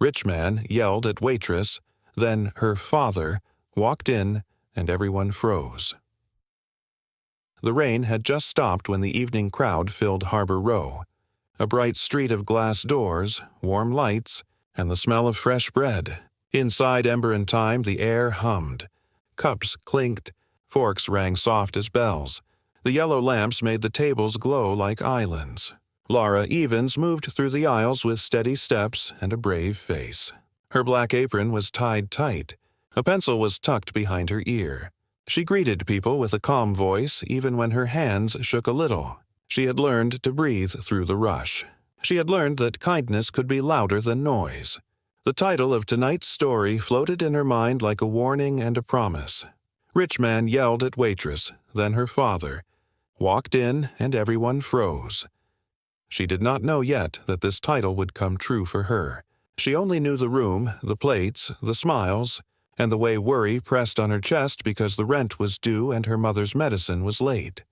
Rich man yelled at Waitress, then her father walked in, and everyone froze. The rain had just stopped when the evening crowd filled Harbor Row. A bright street of glass doors, warm lights, and the smell of fresh bread. Inside Ember and Thyme, the air hummed. Cups clinked, forks rang soft as bells. The yellow lamps made the tables glow like islands. Laura Evans moved through the aisles with steady steps and a brave face. Her black apron was tied tight. A pencil was tucked behind her ear. She greeted people with a calm voice even when her hands shook a little. She had learned to breathe through the rush. She had learned that kindness could be louder than noise. The title of tonight's story floated in her mind like a warning and a promise. Rich man yelled at Waitress, then her father walked in, and everyone froze. She did not know yet that this title would come true for her. She only knew the room, the plates, the smiles, and the way worry pressed on her chest because the rent was due and her mother's medicine was late.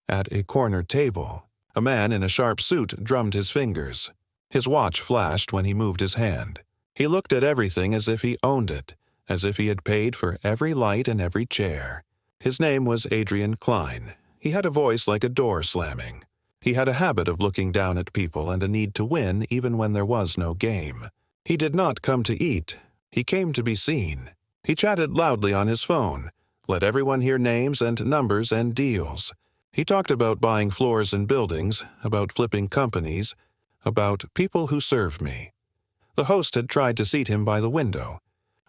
At a corner table, a man in a sharp suit drummed his fingers. His watch flashed when he moved his hand. He looked at everything as if he owned it, as if he had paid for every light and every chair. His name was Adrian Klein. He had a voice like a door slamming. He had a habit of looking down at people and a need to win even when there was no game. He did not come to eat. He came to be seen. He chatted loudly on his phone, let everyone hear names and numbers and deals. He talked about buying floors in buildings, about flipping companies, about people who serve me. The host had tried to seat him by the window,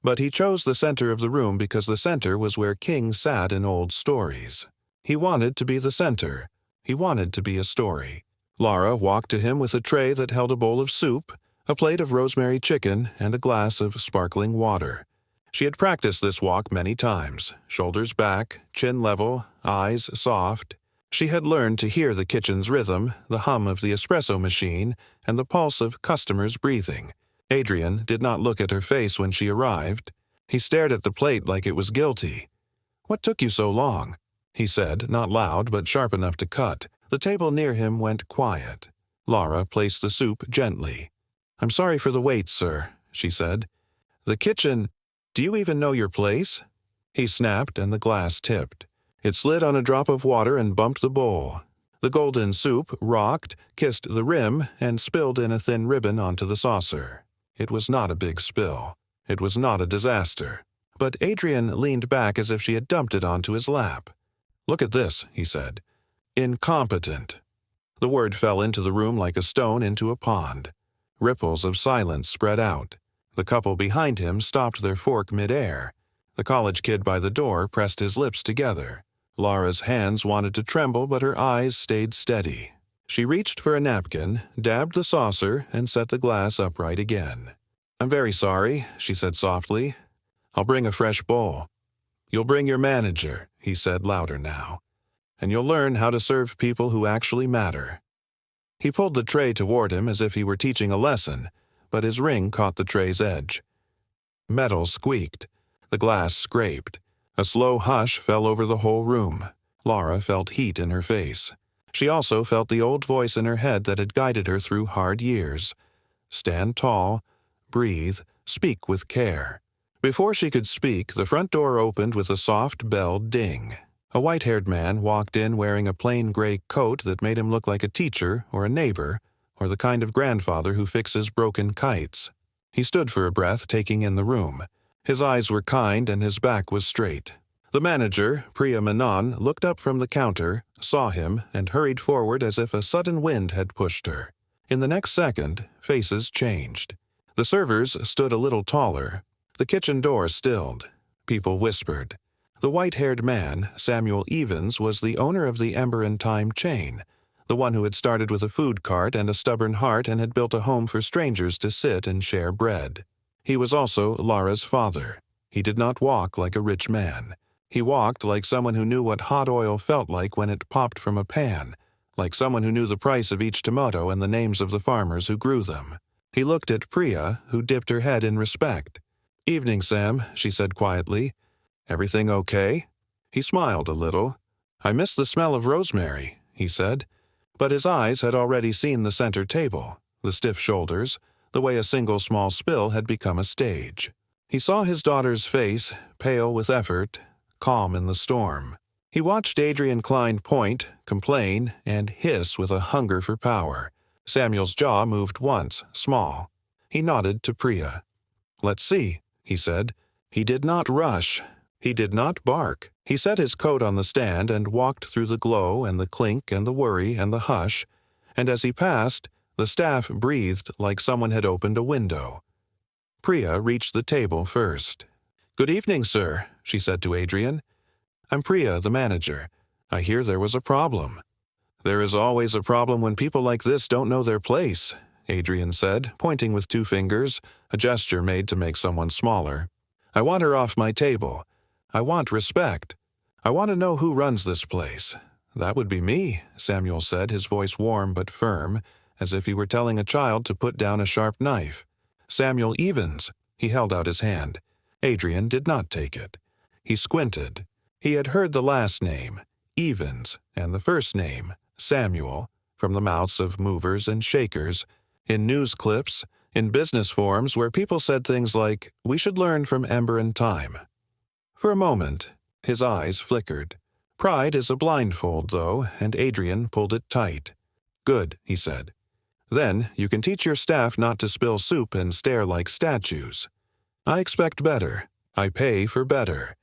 but he chose the center of the room because the center was where kings sat in old stories. He wanted to be the center. He wanted to be a story. Laura walked to him with a tray that held a bowl of soup, a plate of rosemary chicken, and a glass of sparkling water. She had practiced this walk many times, shoulders back, chin level, eyes soft. She had learned to hear the kitchen's rhythm, the hum of the espresso machine, and the pulse of customers' breathing. Adrian did not look at her face when she arrived. He stared at the plate like it was guilty. "What took you so long?" he said, not loud but sharp enough to cut. The table near him went quiet. Laura placed the soup gently. "I'm sorry for the wait, sir," she said. "The kitchen... Do you even know your place?" He snapped and the glass tipped. It slid on a drop of water and bumped the bowl. The golden soup rocked, kissed the rim, and spilled in a thin ribbon onto the saucer. It was not a big spill. It was not a disaster. But Adrian leaned back as if she had dumped it onto his lap. "Look at this," he said. "Incompetent." The word fell into the room like a stone into a pond. Ripples of silence spread out. The couple behind him stopped their fork mid-air. The college kid by the door pressed his lips together. Laura's hands wanted to tremble, but her eyes stayed steady. She reached for a napkin, dabbed the saucer, and set the glass upright again. "I'm very sorry," she said softly. "I'll bring a fresh bowl." "You'll bring your manager," he said louder now. "And you'll learn how to serve people who actually matter." He pulled the tray toward him as if he were teaching a lesson, but his ring caught the tray's edge. Metal squeaked. The glass scraped. A slow hush fell over the whole room. Laura felt heat in her face. She also felt the old voice in her head that had guided her through hard years. Stand tall, breathe, speak with care. Before she could speak, the front door opened with a soft bell ding. A white-haired man walked in wearing a plain gray coat that made him look like a teacher or a neighbor or the kind of grandfather who fixes broken kites. He stood for a breath, taking in the room. His eyes were kind and his back was straight. The manager, Priya Menon, looked up from the counter, saw him, and hurried forward as if a sudden wind had pushed her. In the next second, faces changed. The servers stood a little taller. The kitchen door stilled. People whispered. The white-haired man, Samuel Evans, was the owner of the Ember and Thyme chain, the one who had started with a food cart and a stubborn heart and had built a home for strangers to sit and share bread. He was also Laura's father. He did not walk like a rich man. He walked like someone who knew what hot oil felt like when it popped from a pan, like someone who knew the price of each tomato and the names of the farmers who grew them. He looked at Priya, who dipped her head in respect. "Evening, Sam," she said quietly. "Everything okay?" He smiled a little. "I miss the smell of rosemary," he said. But his eyes had already seen the center table, the stiff shoulders, the way a single small spill had become a stage. He saw his daughter's face, pale with effort, calm in the storm. He watched Adrian Klein point, complain, and hiss with a hunger for power. Samuel's jaw moved once, small. He nodded to Priya. "Let's see," he said. He did not rush. He did not bark. He set his coat on the stand and walked through the glow and the clink and the worry and the hush, and as he passed, the staff breathed like someone had opened a window. Priya reached the table first. "Good evening, sir," she said to Adrian. "I'm Priya, the manager. I hear there was a problem." "There is always a problem when people like this don't know their place," Adrian said, pointing with 2 fingers, a gesture made to make someone smaller. "I want her off my table. I want respect. I want to know who runs this place." "That would be me," Samuel said, his voice warm but firm, as if he were telling a child to put down a sharp knife. "Samuel Evans." He held out his hand. Adrian did not take it. He squinted. He had heard the last name, Evans, and the first name, Samuel, from the mouths of movers and shakers, in news clips, in business forums where people said things like, "We should learn from Ember and Time." For a moment, his eyes flickered. Pride is a blindfold, though, and Adrian pulled it tight. "Good," he said. "Then you can teach your staff not to spill soup and stare like statues. I expect better. I pay for better."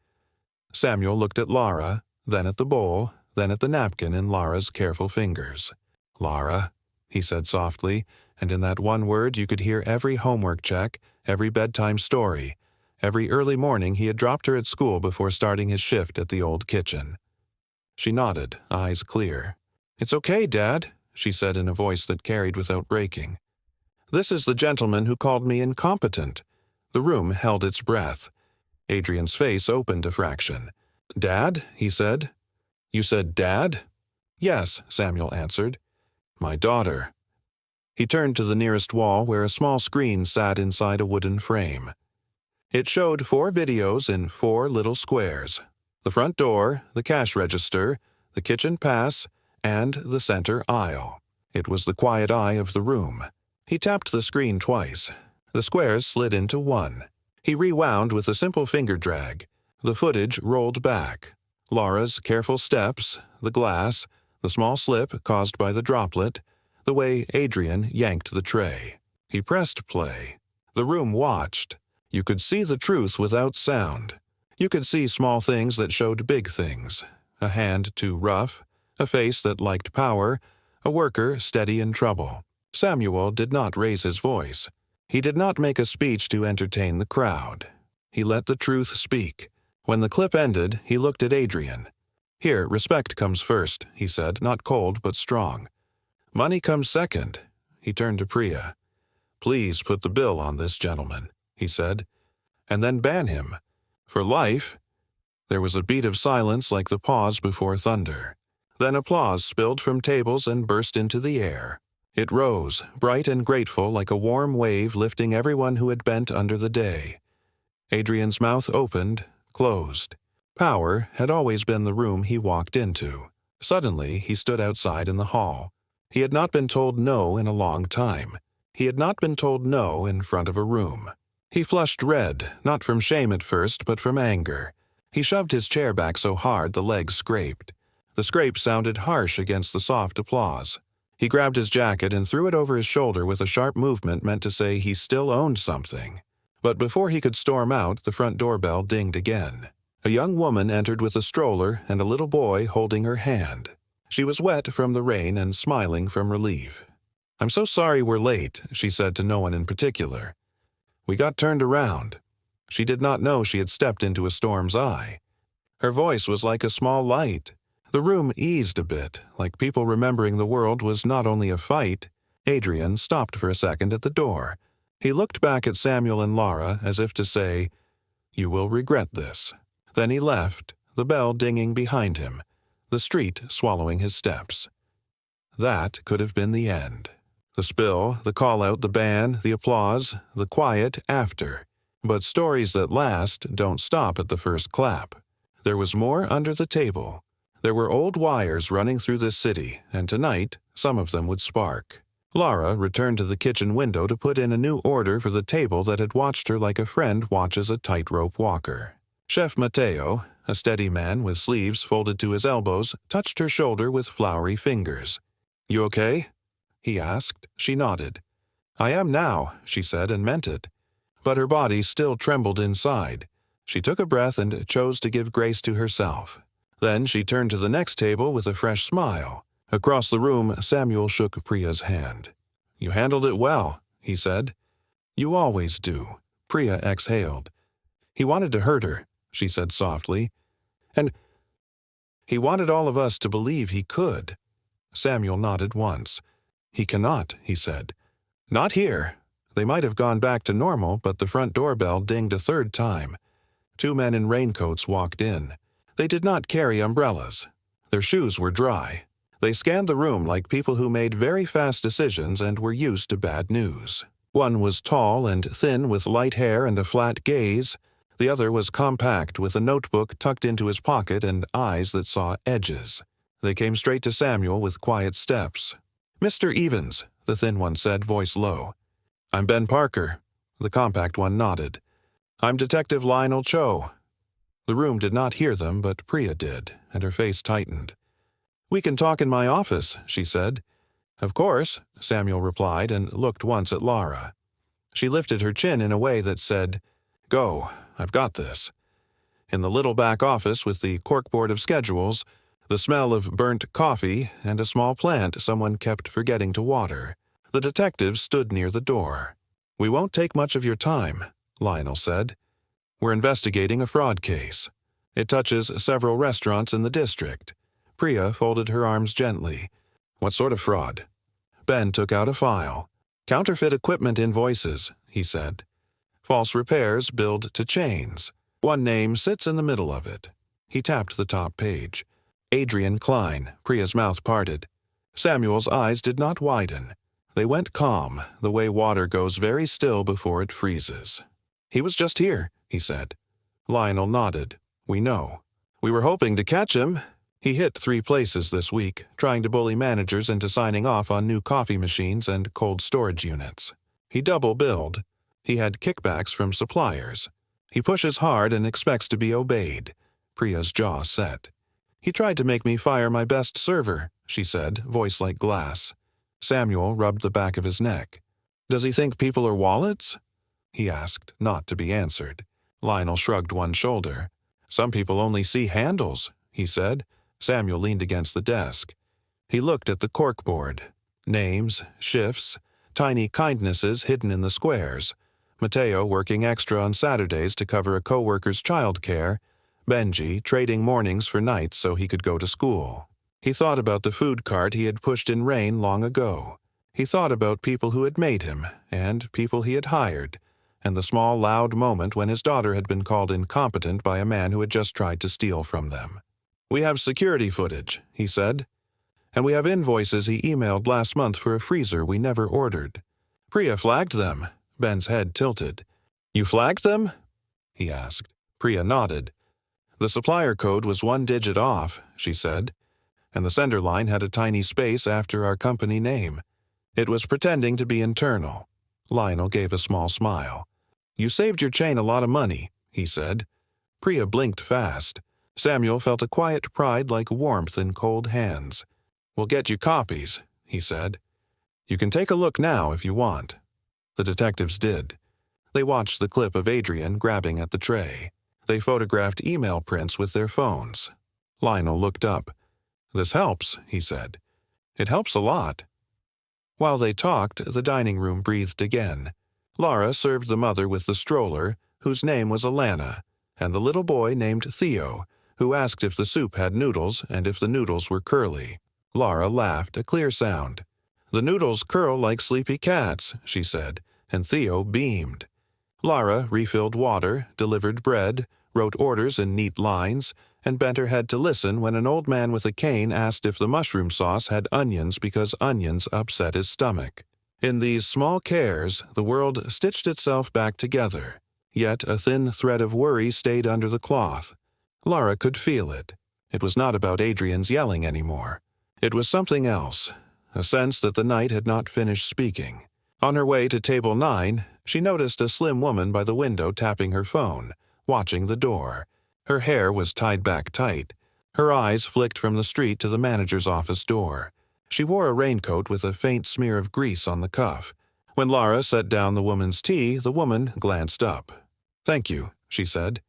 Samuel looked at Lara, then at the bowl, then at the napkin in Lara's careful fingers. "Lara," he said softly, and in that one word you could hear every homework check, every bedtime story, every early morning he had dropped her at school before starting his shift at the old kitchen. She nodded, eyes clear. "It's okay, Dad," she said in a voice that carried without breaking. "This is the gentleman who called me incompetent." The room held its breath. Adrian's face opened a fraction. "Dad?" he said. "You said Dad?" "Yes," Samuel answered. "My daughter." He turned to the nearest wall where a small screen sat inside a wooden frame. It showed 4 videos in 4 little squares: the front door, the cash register, the kitchen pass, and the center aisle. It was the quiet eye of the room. He tapped the screen twice. The squares slid into 1. He rewound with a simple finger drag. The footage rolled back. Laura's careful steps, the glass, the small slip caused by the droplet, the way Adrian yanked the tray. He pressed play. The room watched. You could see the truth without sound. You could see small things that showed big things. A hand too rough, a face that liked power, a worker steady in trouble. Samuel did not raise his voice. He did not make a speech to entertain the crowd. He let the truth speak. When the clip ended, he looked at Adrian. "Here, respect comes first," he said, not cold but strong. "Money comes second." He turned to Priya. "Please put the bill on this gentleman," he said, "and then ban him. For life." There was a beat of silence like the pause before thunder. Then applause spilled from tables and burst into the air. It rose, bright and grateful like a warm wave lifting everyone who had bent under the day. Adrian's mouth opened, closed. Power had always been the room he walked into. Suddenly, he stood outside in the hall. He had not been told no in a long time. He had not been told no in front of a room. He flushed red, not from shame at first, but from anger. He shoved his chair back so hard the legs scraped. The scrape sounded harsh against the soft applause. He grabbed his jacket and threw it over his shoulder with a sharp movement meant to say he still owned something. But before he could storm out, the front doorbell dinged again. A young woman entered with a stroller and a little boy holding her hand. She was wet from the rain and smiling from relief. "I'm so sorry we're late," she said to no one in particular. "We got turned around." She did not know she had stepped into a storm's eye. Her voice was like a small light. The room eased a bit, like people remembering the world was not only a fight. Adrian stopped for a second at the door. He looked back at Samuel and Lara as if to say, "You will regret this." Then he left, the bell dinging behind him, the street swallowing his steps. That could have been the end. The spill, the call-out, the ban, the applause, the quiet after. But stories that last don't stop at the first clap. There was more under the table. There were old wires running through this city, and tonight some of them would spark. Laura returned to the kitchen window to put in a new order for the table that had watched her like a friend watches a tightrope walker. Chef Mateo, a steady man with sleeves folded to his elbows, touched her shoulder with floury fingers. "You okay?" he asked. She nodded. "I am now," she said, and meant it. But her body still trembled inside. She took a breath and chose to give grace to herself. Then she turned to the next table with a fresh smile. Across the room, Samuel shook Priya's hand. "You handled it well," he said. "You always do," Priya exhaled. "He wanted to hurt her," she said softly. "And he wanted all of us to believe he could." Samuel nodded once. "He cannot," he said. "Not here." They might have gone back to normal, but the front doorbell dinged a third time. 2 men in raincoats walked in. They did not carry umbrellas. Their shoes were dry. They scanned the room like people who made very fast decisions and were used to bad news. One was tall and thin with light hair and a flat gaze. The other was compact with a notebook tucked into his pocket and eyes that saw edges. They came straight to Samuel with quiet steps. "Mr. Evans," the thin one said, voice low. "I'm Ben Parker." The compact one nodded. "I'm Detective Lionel Cho." The room did not hear them, but Priya did, and her face tightened. "We can talk in my office," she said. "Of course," Samuel replied and looked once at Laura. She lifted her chin in a way that said, "Go, I've got this." In the little back office with the corkboard of schedules, the smell of burnt coffee, and a small plant someone kept forgetting to water, the detective stood near the door. "We won't take much of your time," Lionel said. "We're investigating a fraud case. It touches several restaurants in the district." Priya folded her arms gently. "What sort of fraud?" Ben took out a file. "Counterfeit equipment invoices," he said. "False repairs billed to chains. One name sits in the middle of it." He tapped the top page. "Adrian Klein." Priya's mouth parted. Samuel's eyes did not widen. They went calm, the way water goes very still before it freezes. "He was just here," he said. Lionel nodded. "We know. We were hoping to catch him. He hit 3 places this week, trying to bully managers into signing off on new coffee machines and cold storage units. He double-billed. He had kickbacks from suppliers. He pushes hard and expects to be obeyed." Priya's jaw set. "He tried to make me fire my best server," she said, voice like glass. Samuel rubbed the back of his neck. "Does he think people are wallets?" he asked, not to be answered. Lionel shrugged one shoulder. "Some people only see handles," he said. Samuel leaned against the desk. He looked at the corkboard. Names, shifts, tiny kindnesses hidden in the squares. Mateo working extra on Saturdays to cover a co-worker's child care. Benji trading mornings for nights so he could go to school. He thought about the food cart he had pushed in rain long ago. He thought about people who had made him, and people he had hired, and the small, loud moment when his daughter had been called incompetent by a man who had just tried to steal from them. "We have security footage," he said. "And we have invoices he emailed last month for a freezer we never ordered." Priya flagged them. Ben's head tilted. "You flagged them?" he asked. Priya nodded. "The supplier code was 1 digit off," she said, "and the sender line had a tiny space after our company name. It was pretending to be internal." Lionel gave a small smile. "You saved your chain a lot of money," he said. Priya blinked fast. Samuel felt a quiet pride like warmth in cold hands. "We'll get you copies," he said. "You can take a look now if you want." The detectives did. They watched the clip of Adrian grabbing at the tray. They photographed email prints with their phones. Lionel looked up. "This helps," he said. "It helps a lot." While they talked, the dining room breathed again. Laura served the mother with the stroller, whose name was Alana, and the little boy named Theo, who asked if the soup had noodles and if the noodles were curly. Laura laughed, a clear sound. "The noodles curl like sleepy cats," she said, and Theo beamed. Laura refilled water, delivered bread, wrote orders in neat lines, and bent her head to listen when an old man with a cane asked if the mushroom sauce had onions because onions upset his stomach. In these small cares, the world stitched itself back together, yet a thin thread of worry stayed under the cloth. Laura could feel it. It was not about Adrian's yelling anymore. It was something else, a sense that the night had not finished speaking. On her way to table 9, she noticed a slim woman by the window tapping her phone, watching the door. Her hair was tied back tight. Her eyes flicked from the street to the manager's office door. She wore a raincoat with a faint smear of grease on the cuff. When Laura set down the woman's tea, the woman glanced up. "Thank you," she said.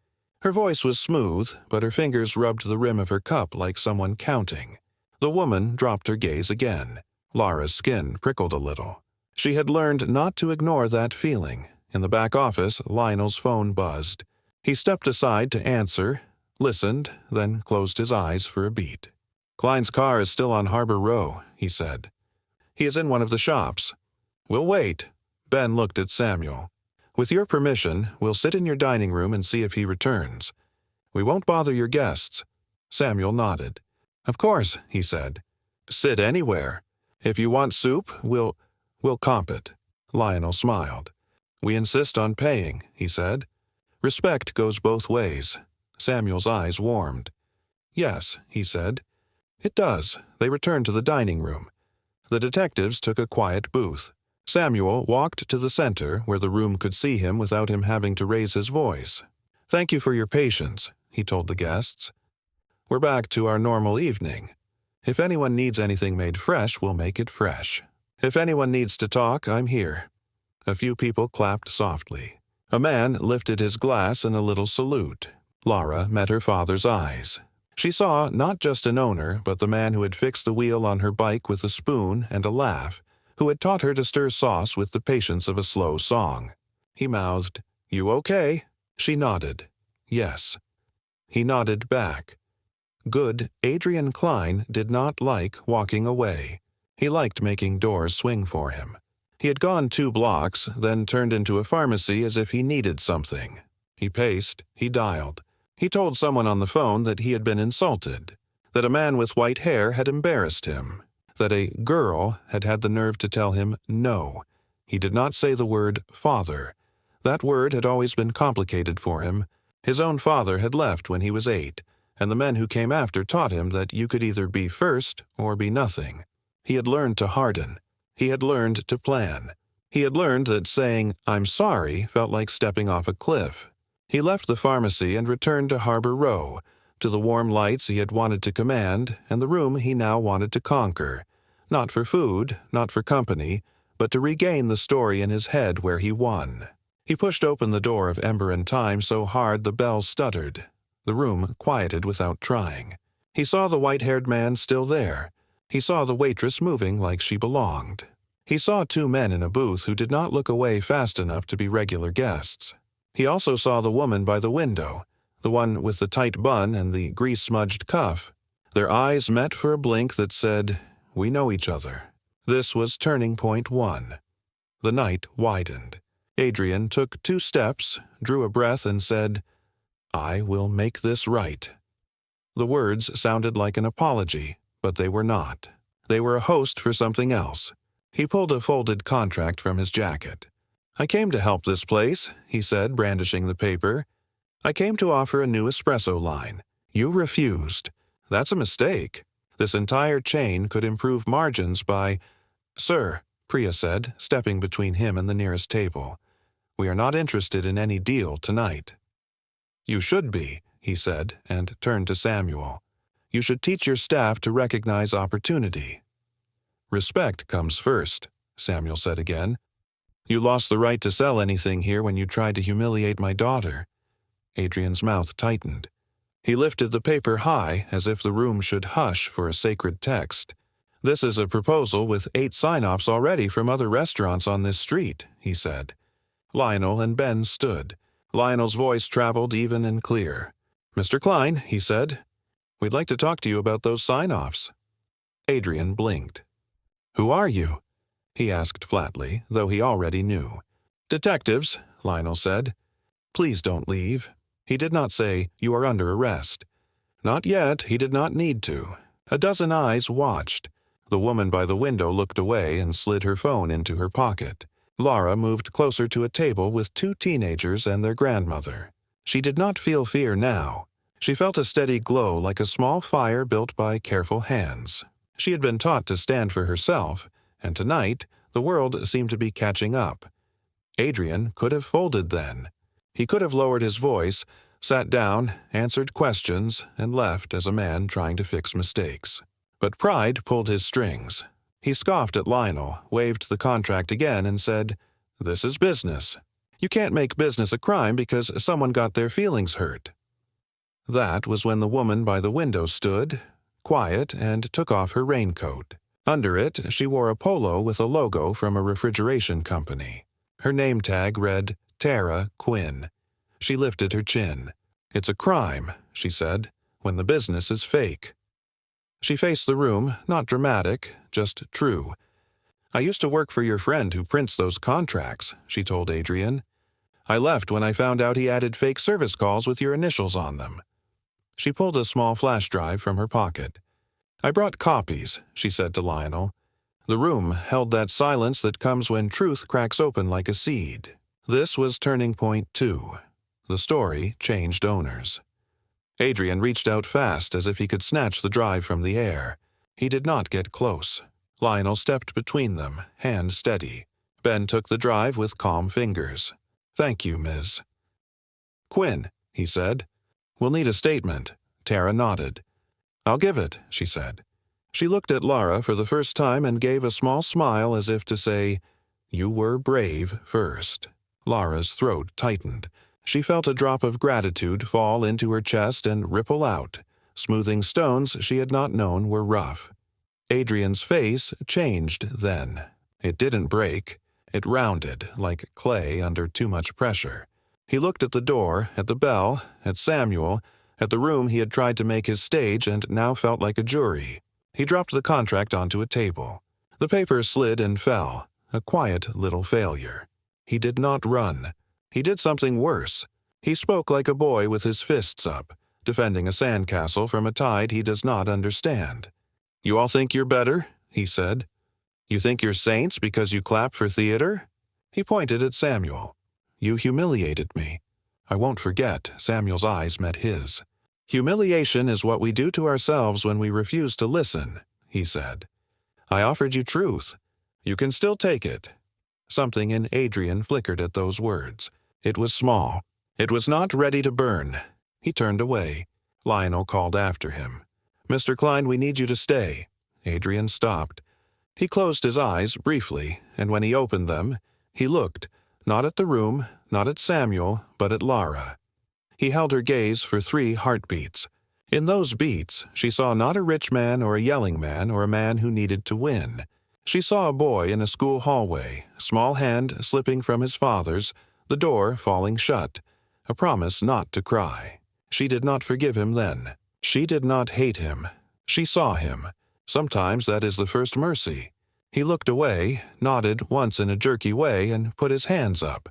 Her voice was smooth, but her fingers rubbed the rim of her cup like someone counting. The woman dropped her gaze again. Laura's skin prickled a little. She had learned not to ignore that feeling. In the back office, Lionel's phone buzzed. He stepped aside to answer, listened, then closed his eyes for a beat. "Klein's car is still on Harbor Row," he said. "He is in one of the shops." "We'll wait." Ben looked at Samuel. "With your permission, we'll sit in your dining room and see if he returns. We won't bother your guests." Samuel nodded. "Of course," he said. "Sit anywhere. If you want soup, we'll comp it." Lionel smiled. "We insist on paying," he said. "Respect goes both ways." Samuel's eyes warmed. "Yes," he said. "It does." They returned to the dining room. The detectives took a quiet booth. Samuel walked to the center where the room could see him without him having to raise his voice. "Thank you for your patience," he told the guests. "We're back to our normal evening. If anyone needs anything made fresh, we'll make it fresh. If anyone needs to talk, I'm here." A few people clapped softly. A man lifted his glass in a little salute. Laura met her father's eyes. She saw not just an owner, but the man who had fixed the wheel on her bike with a spoon and a laugh, who had taught her to stir sauce with the patience of a slow song. He mouthed, "You okay?" She nodded. "Yes." He nodded back. Good, Adrian Klein did not like walking away. He liked making doors swing for him. He had gone 2 blocks, then turned into a pharmacy as if he needed something. He paced, he dialed. He told someone on the phone that he had been insulted, that a man with white hair had embarrassed him, that a girl had had the nerve to tell him no. He did not say the word father. That word had always been complicated for him. His own father had left when he was 8, and the men who came after taught him that you could either be first or be nothing. He had learned to harden. He had learned to plan. He had learned that saying, "I'm sorry," felt like stepping off a cliff. He left the pharmacy and returned to Harbor Row, to the warm lights he had wanted to command and the room he now wanted to conquer. Not for food, not for company, but to regain the story in his head where he won. He pushed open the door of Ember and Thyme so hard the bell stuttered. The room quieted without trying. He saw the white-haired man still there. He saw the waitress moving like she belonged. He saw 2 men in a booth who did not look away fast enough to be regular guests. He also saw the woman by the window, the one with the tight bun and the grease-smudged cuff. Their eyes met for a blink that said, "We know each other." This was turning point 1. The night widened. Adrian took 2 steps, drew a breath, and said, "I will make this right." The words sounded like an apology, but they were not. They were a host for something else. He pulled a folded contract from his jacket. "I came to help this place," he said, brandishing the paper. "I came to offer a new espresso line. You refused. That's a mistake. This entire chain could improve margins by—" "Sir," Priya said, stepping between him and the nearest table, "we are not interested in any deal tonight." "You should be," he said, and turned to Samuel. "You should teach your staff to recognize opportunity." "Respect comes first," Samuel said again. "You lost the right to sell anything here when you tried to humiliate my daughter." Adrian's mouth tightened. He lifted the paper high as if the room should hush for a sacred text. "This is a proposal with 8 sign-offs already from other restaurants on this street," he said. Lionel and Ben stood. Lionel's voice traveled even and clear. "Mr. Klein," he said, "we'd like to talk to you about those sign-offs." Adrian blinked. "Who are you?" he asked flatly, though he already knew. "Detectives," Lionel said. "Please don't leave." He did not say, "You are under arrest." Not yet, he did not need to. A dozen eyes watched. The woman by the window looked away and slid her phone into her pocket. Laura moved closer to a table with 2 teenagers and their grandmother. She did not feel fear now. She felt a steady glow like a small fire built by careful hands. She had been taught to stand for herself, and tonight the world seemed to be catching up. Adrian could have folded then. He could have lowered his voice, sat down, answered questions, and left as a man trying to fix mistakes. But pride pulled his strings. He scoffed at Lionel, waved the contract again, and said, "This is business. You can't make business a crime because someone got their feelings hurt." That was when the woman by the window stood, quiet, and took off her raincoat. Under it, she wore a polo with a logo from a refrigeration company. Her name tag read Tara Quinn. She lifted her chin. "It's a crime," she said, "when the business is fake." She faced the room, not dramatic, just true. "I used to work for your friend who prints those contracts," she told Adrian. "I left when I found out he added fake service calls with your initials on them." She pulled a small flash drive from her pocket. "I brought copies," she said to Lionel. The room held that silence that comes when truth cracks open like a seed. This was turning point 2. The story changed owners. Adrian reached out fast as if he could snatch the drive from the air. He did not get close. Lionel stepped between them, hand steady. Ben took the drive with calm fingers. "Thank you, Ms. Quinn," he said. "We'll need a statement." Tara nodded. "I'll give it," she said. She looked at Lara for the first time and gave a small smile as if to say, "You were brave first." Lara's throat tightened. She felt a drop of gratitude fall into her chest and ripple out. Smoothing stones she had not known were rough. Adrian's face changed then. It didn't break. It rounded, like clay under too much pressure. He looked at the door, at the bell, at Samuel, at the room he had tried to make his stage and now felt like a jury. He dropped the contract onto a table. The paper slid and fell, a quiet little failure. He did not run. He did something worse. He spoke like a boy with his fists up, defending a sandcastle from a tide he does not understand. "You all think you're better?" he said. "You think you're saints because you clap for theater?" He pointed at Samuel. "You humiliated me." "I won't forget." Samuel's eyes met his. "Humiliation is what we do to ourselves when we refuse to listen," he said. "I offered you truth. You can still take it." Something in Adrian flickered at those words. It was small. It was not ready to burn. He turned away. Lionel called after him. "Mr. Klein, we need you to stay." Adrian stopped. He closed his eyes briefly, and when he opened them, he looked, not at the room, not at Samuel, but at Lara. He held her gaze for 3 heartbeats. In those beats, she saw not a rich man or a yelling man or a man who needed to win. She saw a boy in a school hallway, small hand slipping from his father's, the door falling shut, a promise not to cry. She did not forgive him then. She did not hate him. She saw him. Sometimes that is the first mercy. He looked away, nodded once in a jerky way, and put his hands up.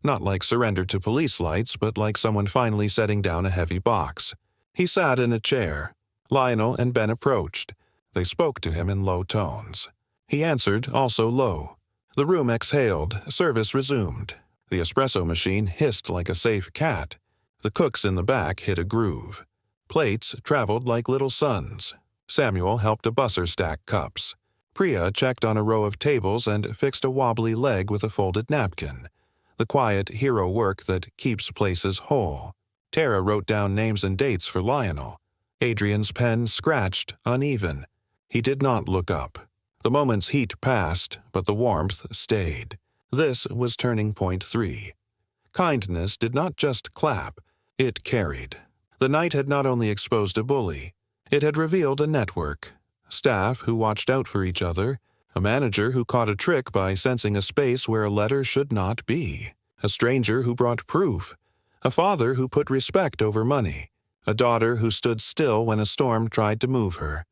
Not like surrender to police lights, but like someone finally setting down a heavy box. He sat in a chair. Lionel and Ben approached. They spoke to him in low tones. He answered, also low. The room exhaled. Service resumed. The espresso machine hissed like a safe cat. The cooks in the back hit a groove. Plates traveled like little suns. Samuel helped a busser stack cups. Priya checked on a row of tables and fixed a wobbly leg with a folded napkin. The quiet hero work that keeps places whole. Tara wrote down names and dates for Lionel. Adrian's pen scratched, uneven. He did not look up. The moment's heat passed, but the warmth stayed. This was turning point 3. Kindness did not just clap, it carried. The night had not only exposed a bully, it had revealed a network. Staff who watched out for each other, a manager who caught a trick by sensing a space where a letter should not be, a stranger who brought proof, a father who put respect over money, a daughter who stood still when a storm tried to move her.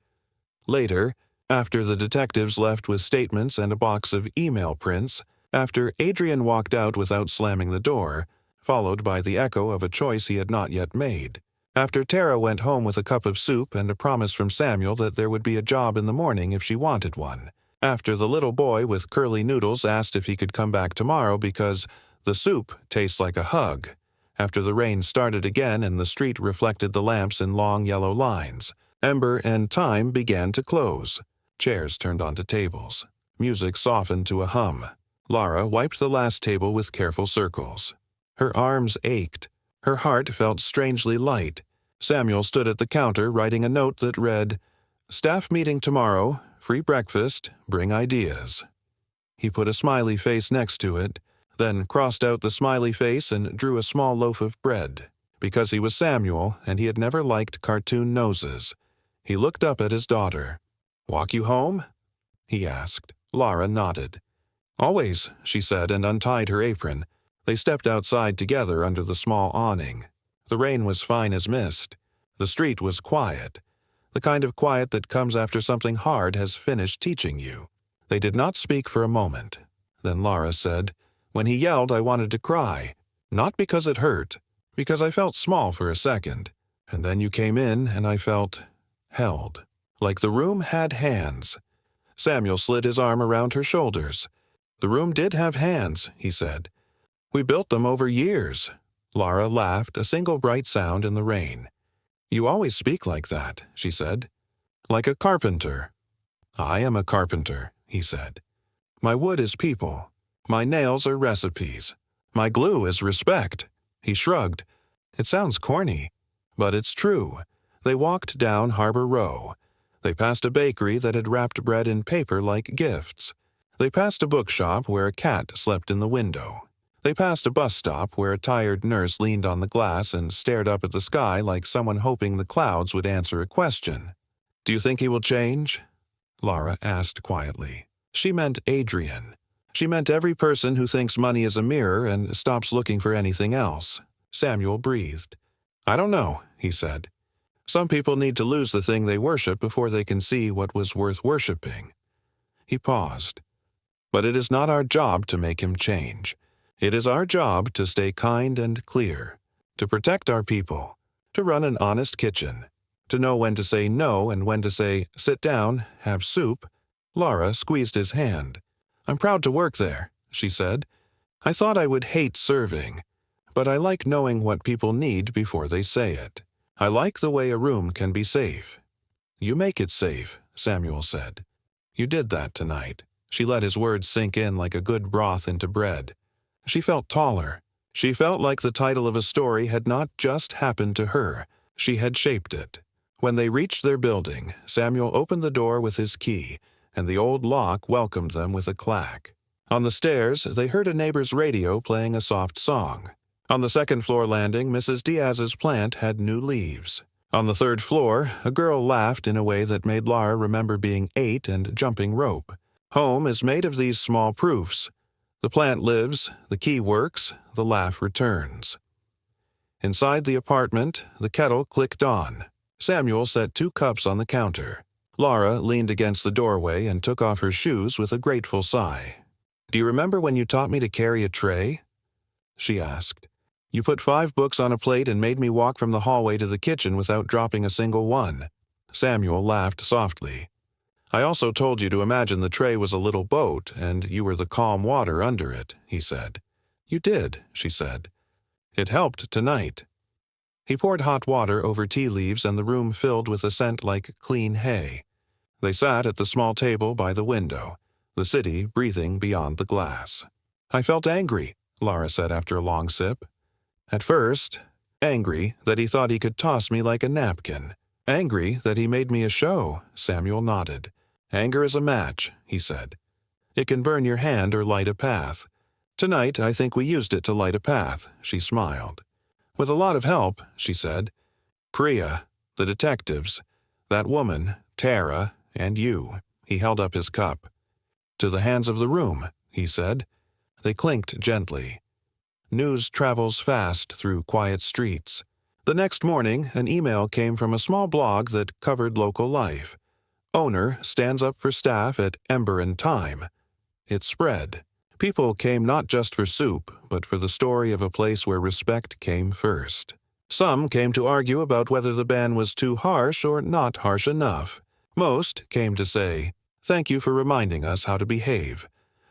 Later, after the detectives left with statements and a box of email prints, after Adrian walked out without slamming the door, followed by the echo of a choice he had not yet made, after Tara went home with a cup of soup and a promise from Samuel that there would be a job in the morning if she wanted one, after the little boy with curly noodles asked if he could come back tomorrow because the soup tastes like a hug, after the rain started again and the street reflected the lamps in long yellow lines, ember and time began to close. Chairs turned onto tables. Music softened to a hum. Lara wiped the last table with careful circles. Her arms ached. Her heart felt strangely light. Samuel stood at the counter writing a note that read, "Staff meeting tomorrow, free breakfast, bring ideas." He put a smiley face next to it, then crossed out the smiley face and drew a small loaf of bread. Because he was Samuel and he had never liked cartoon noses. He looked up at his daughter. "Walk you home?" he asked. Lara nodded. "Always," she said, and untied her apron. They stepped outside together under the small awning. The rain was fine as mist. The street was quiet, the kind of quiet that comes after something hard has finished teaching you. They did not speak for a moment. Then Lara said, "When he yelled, I wanted to cry. Not because it hurt, because I felt small for a second. And then you came in and I felt held, like the room had hands." Samuel slid his arm around her shoulders. "The room did have hands," he said. "We built them over years." Lara laughed, a single bright sound in the rain. "You always speak like that," she said. "Like a carpenter." "I am a carpenter," he said. "My wood is people. My nails are recipes. My glue is respect." He shrugged. "It sounds corny, but it's true." They walked down Harbor Row. They passed a bakery that had wrapped bread in paper like gifts. They passed a bookshop where a cat slept in the window. They passed a bus stop where a tired nurse leaned on the glass and stared up at the sky like someone hoping the clouds would answer a question. "Do you think he will change?" Lara asked quietly. She meant Adrian. She meant every person who thinks money is a mirror and stops looking for anything else. Samuel breathed. "I don't know," he said. "Some people need to lose the thing they worship before they can see what was worth worshiping." He paused. "But it is not our job to make him change. It is our job to stay kind and clear, to protect our people, to run an honest kitchen, to know when to say no and when to say, 'Sit down, have soup.'" Lara squeezed his hand. "I'm proud to work there," she said. "I thought I would hate serving, but I like knowing what people need before they say it. I like the way a room can be safe." "You make it safe," Samuel said. "You did that tonight." She let his words sink in like a good broth into bread. She felt taller. She felt like the title of a story had not just happened to her. She had shaped it. When they reached their building, Samuel opened the door with his key, and the old lock welcomed them with a clack. On the stairs, they heard a neighbor's radio playing a soft song. On the second-floor landing, Mrs. Diaz's plant had new leaves. On the third floor, a girl laughed in a way that made Lara remember being 8 and jumping rope. Home is made of these small proofs. The plant lives, the key works, the laugh returns. Inside the apartment, the kettle clicked on. Samuel set 2 cups on the counter. Lara leaned against the doorway and took off her shoes with a grateful sigh. "Do you remember when you taught me to carry a tray?" she asked. "You put 5 books on a plate and made me walk from the hallway to the kitchen without dropping a single one." Samuel laughed softly. "I also told you to imagine the tray was a little boat and you were the calm water under it," he said. "You did," she said. "It helped tonight." He poured hot water over tea leaves and the room filled with a scent like clean hay. They sat at the small table by the window, the city breathing beyond the glass. "I felt angry," Lara said after a long sip. "At first, angry that he thought he could toss me like a napkin. Angry that he made me a show," Samuel nodded. "Anger is a match," he said. "It can burn your hand or light a path. Tonight, I think we used it to light a path," she smiled. "With a lot of help," she said. "Priya, the detectives, that woman, Tara, and you." He held up his cup. "To the hands of the room," he said. They clinked gently. News travels fast through quiet streets. The next morning, an email came from a small blog that covered local life. "Owner stands up for staff at Ember and Thyme." It spread. People came not just for soup, but for the story of a place where respect came first. Some came to argue about whether the ban was too harsh or not harsh enough. Most came to say, "Thank you for reminding us how to behave."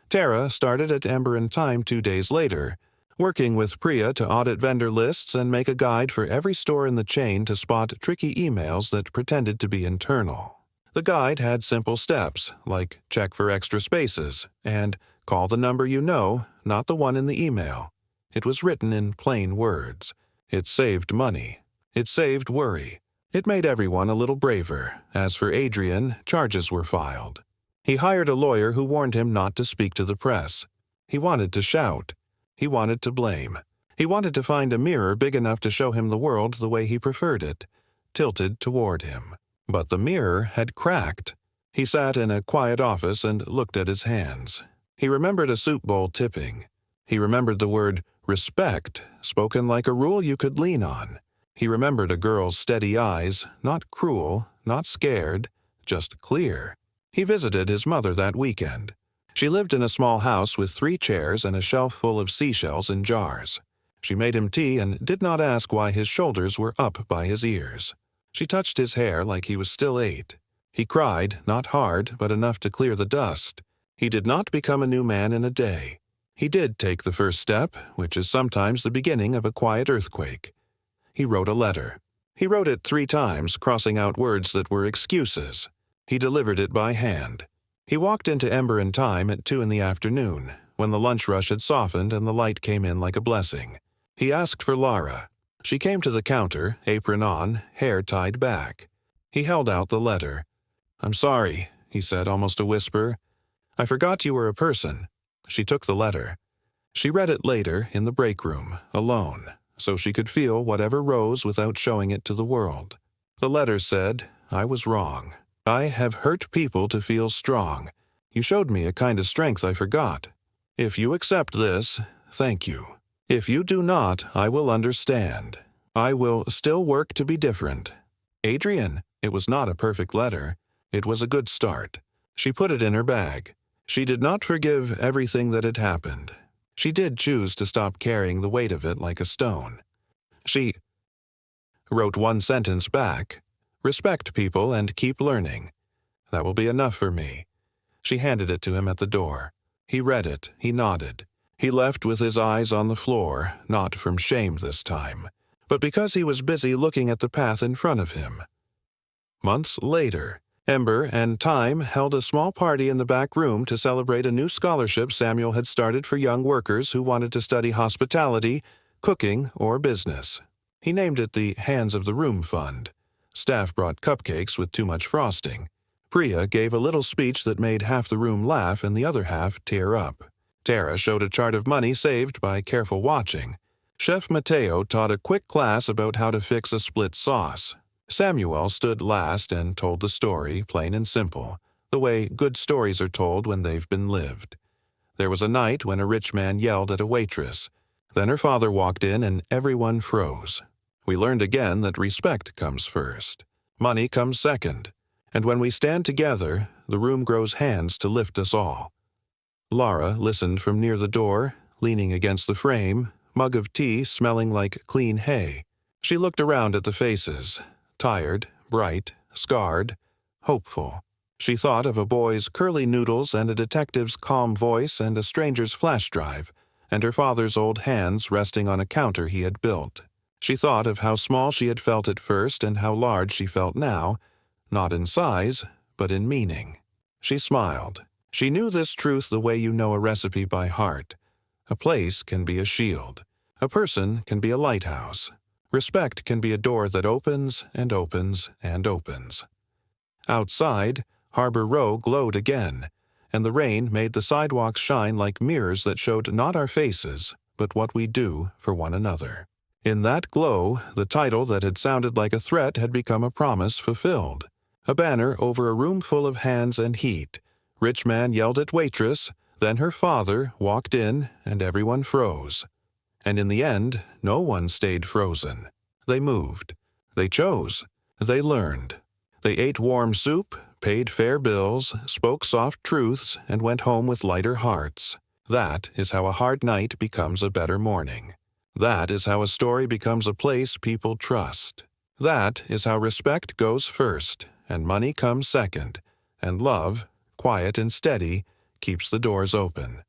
Tara started at Ember and Thyme 2 days later, working with Priya to audit vendor lists and make a guide for every store in the chain to spot tricky emails that pretended to be internal. The guide had simple steps, like check for extra spaces and call the number you know, not the one in the email. It was written in plain words. It saved money. It saved worry. It made everyone a little braver. As for Adrian, charges were filed. He hired a lawyer who warned him not to speak to the press. He wanted to shout. He wanted to blame. He wanted to find a mirror big enough to show him the world the way he preferred it, tilted toward him. But the mirror had cracked. He sat in a quiet office and looked at his hands. He remembered a soup bowl tipping. He remembered the word respect, spoken like a rule you could lean on. He remembered a girl's steady eyes, not cruel, not scared, just clear. He visited his mother that weekend. She lived in a small house with 3 chairs and a shelf full of seashells in jars. She made him tea and did not ask why his shoulders were up by his ears. She touched his hair like he was still 8. He cried, not hard, but enough to clear the dust. He did not become a new man in a day. He did take the first step, which is sometimes the beginning of a quiet earthquake. He wrote a letter. He wrote it 3 times, crossing out words that were excuses. He delivered it by hand. He walked into Ember and Time at 2 in the afternoon, when the lunch rush had softened and the light came in like a blessing. He asked for Laura. She came to the counter, apron on, hair tied back. He held out the letter. "I'm sorry," he said, almost a whisper. "I forgot you were a person." She took the letter. She read it later in the break room, alone, so she could feel whatever rose without showing it to the world. The letter said, "I was wrong. I have hurt people to feel strong. You showed me a kind of strength I forgot. If you accept this, thank you. If you do not, I will understand. I will still work to be different." Adrian, it was not a perfect letter. It was a good start. She put it in her bag. She did not forgive everything that had happened. She did choose to stop carrying the weight of it like a stone. She wrote 1 sentence back. "Respect people and keep learning. That will be enough for me." She handed it to him at the door. He read it. He nodded. He left with his eyes on the floor, not from shame this time, but because he was busy looking at the path in front of him. Months later, Ember and Time held a small party in the back room to celebrate a new scholarship Samuel had started for young workers who wanted to study hospitality, cooking, or business. He named it the Hands of the Room Fund. Staff brought cupcakes with too much frosting. Priya gave a little speech that made half the room laugh and the other half tear up. Tara showed a chart of money saved by careful watching. Chef Mateo taught a quick class about how to fix a split sauce. Samuel stood last and told the story, plain and simple, the way good stories are told when they've been lived. There was a night when a rich man yelled at a waitress. Then her father walked in and everyone froze. We learned again that respect comes first. Money comes second. And when we stand together, the room grows hands to lift us all. Laura listened from near the door, leaning against the frame, mug of tea smelling like clean hay. She looked around at the faces. Tired, bright, scarred, hopeful. She thought of a boy's curly noodles and a detective's calm voice and a stranger's flash drive, and her father's old hands resting on a counter he had built. She thought of how small she had felt at first and how large she felt now, not in size, but in meaning. She smiled. She knew this truth the way you know a recipe by heart. A place can be a shield. A person can be a lighthouse. Respect can be a door that opens and opens and opens. Outside, Harbor Row glowed again, and the rain made the sidewalks shine like mirrors that showed not our faces, but what we do for one another. In that glow, the title that had sounded like a threat had become a promise fulfilled. A banner over a room full of hands and heat. Rich man yelled at waitress, then her father walked in, and everyone froze. And in the end, no one stayed frozen. They moved. They chose. They learned. They ate warm soup, paid fair bills, spoke soft truths, and went home with lighter hearts. That is how a hard night becomes a better morning. That is how a story becomes a place people trust. That is how respect goes first, and money comes second, and love, quiet and steady, keeps the doors open.